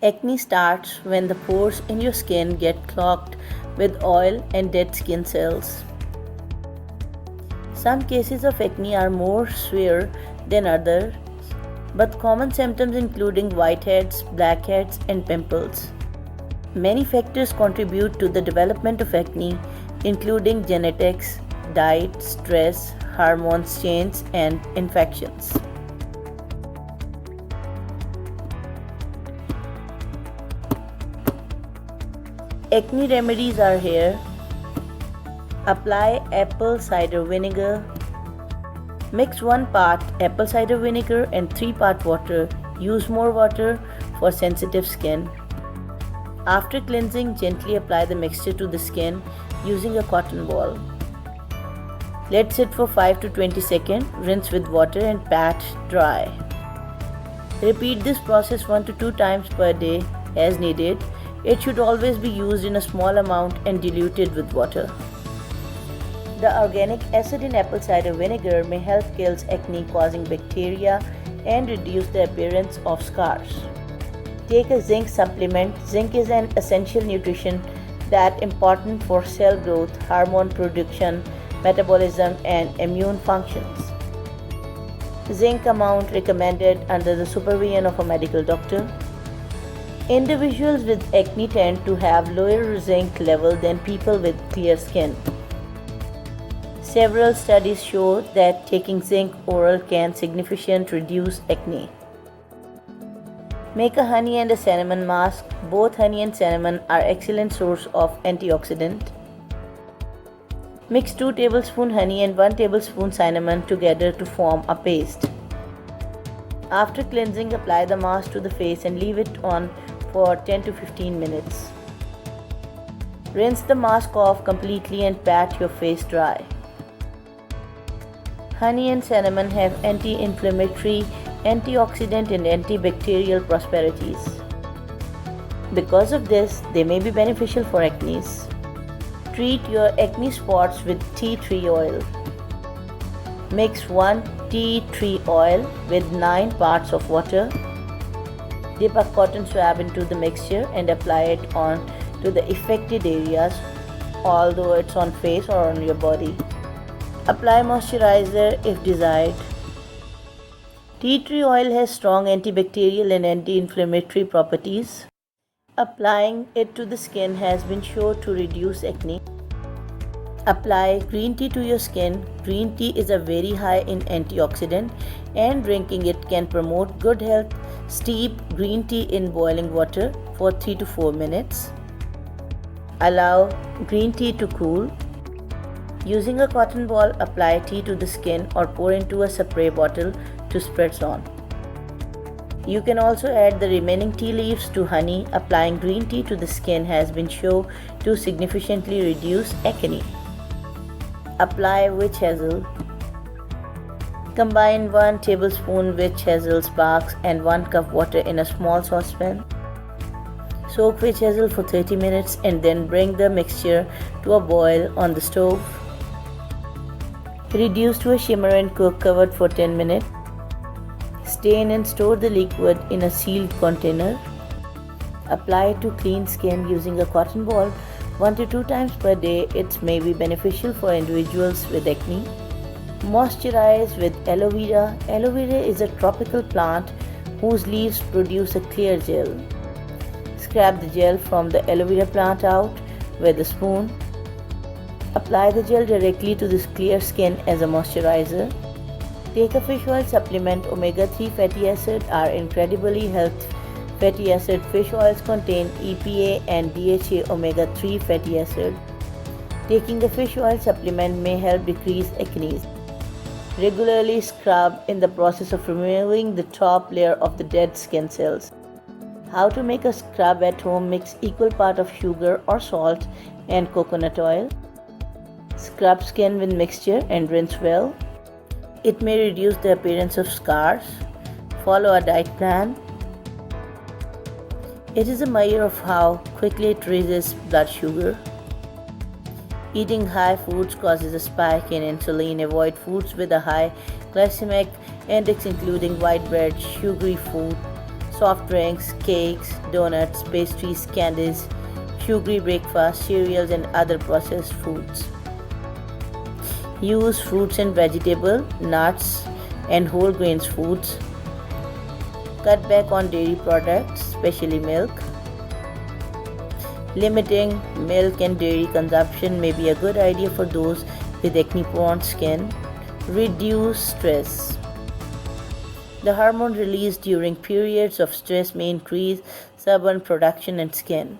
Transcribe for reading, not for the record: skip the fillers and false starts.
Acne starts when the pores in your skin get clogged with oil and dead skin cells. Some cases of acne are more severe than others, but common symptoms including whiteheads, blackheads, and pimples. Many factors contribute to the development of acne, including genetics, diet, stress, hormones change, and infections. Acne remedies are here. Apply apple cider vinegar. Mix 1 part apple cider vinegar and 3 part water. Use more water for sensitive skin. After cleansing, gently apply the mixture to the skin using a cotton ball. Let sit for 5 to 20 seconds. Rinse with water and pat dry. Repeat this process 1 to 2 times per day as needed. It should always be used in a small amount and diluted with water. The organic acid in apple cider vinegar may help kill acne-causing bacteria and reduce the appearance of scars. Take a zinc supplement. Zinc is an essential nutrition that is important for cell growth, hormone production, metabolism, and immune functions. Zinc amount recommended under the supervision of a medical doctor. Individuals with acne tend to have lower zinc level than people with clear skin. Several studies show that taking zinc oral can significantly reduce acne. Make a honey and a cinnamon mask. Both honey and cinnamon are excellent source of antioxidant. Mix 2 tablespoons honey and 1 tablespoon cinnamon together to form a paste. After cleansing, apply the mask to the face and leave it on for 10 to 15 minutes. Rinse the mask off completely and pat your face dry. Honey and cinnamon have anti-inflammatory, antioxidant and antibacterial properties. Because of this, they may be beneficial for acne. Treat your acne spots with tea tree oil. Mix 1 tea tree oil with 9 parts of water. Dip a cotton swab into the mixture and apply it on to the affected areas, although it's on face or on your body. Apply moisturizer if desired. Tea tree oil has strong antibacterial and anti-inflammatory properties. Applying it to the skin has been shown to reduce acne. Apply green tea to your skin. Green tea is a very high in antioxidant and drinking it can promote good health. Steep green tea in boiling water for 3 to 4 minutes. Allow green tea to cool. Using a cotton ball, apply tea to the skin or pour into a spray bottle to spread on. You can also add the remaining tea leaves to honey. Applying green tea to the skin has been shown to significantly reduce acne. Apply witch hazel. Combine 1 tablespoon witch hazel sparks and 1 cup water in a small saucepan. Soak witch hazel for 30 minutes and then bring the mixture to a boil on the stove. Reduce to a shimmer and cook covered for 10 minutes. Stain and store the liquid in a sealed container. Apply it to clean skin using a cotton ball 1 to 2 times per day. It may be beneficial for individuals with acne. Moisturize with aloe vera. Aloe vera is a tropical plant whose leaves produce a clear gel. Scrape the gel from the aloe vera plant out with a spoon. Apply the gel directly to this clear skin as a moisturizer. Take a fish oil supplement. Omega-3 fatty acids are incredibly healthy fatty acid. Fish oils contain EPA and DHA omega-3 fatty acid. Taking the fish oil supplement may help decrease acne. Regularly scrub in the process of removing the top layer of the dead skin cells. How to make a scrub at home? Mix equal part of sugar or salt and coconut oil. Scrub skin with mixture and rinse well. It may reduce the appearance of scars. Follow a diet plan. It is a measure of how quickly it raises blood sugar. Eating high foods causes a spike in insulin. Avoid foods with a high glycemic index including white bread, sugary food, soft drinks, cakes, donuts, pastries, candies, sugary breakfast, cereals, and other processed foods. Use fruits and vegetables, nuts, and whole grains foods. Cut back on dairy products, especially milk. Limiting milk and dairy consumption may be a good idea for those with acne-prone skin. Reduce stress. The hormone released during periods of stress may increase sebum production and skin.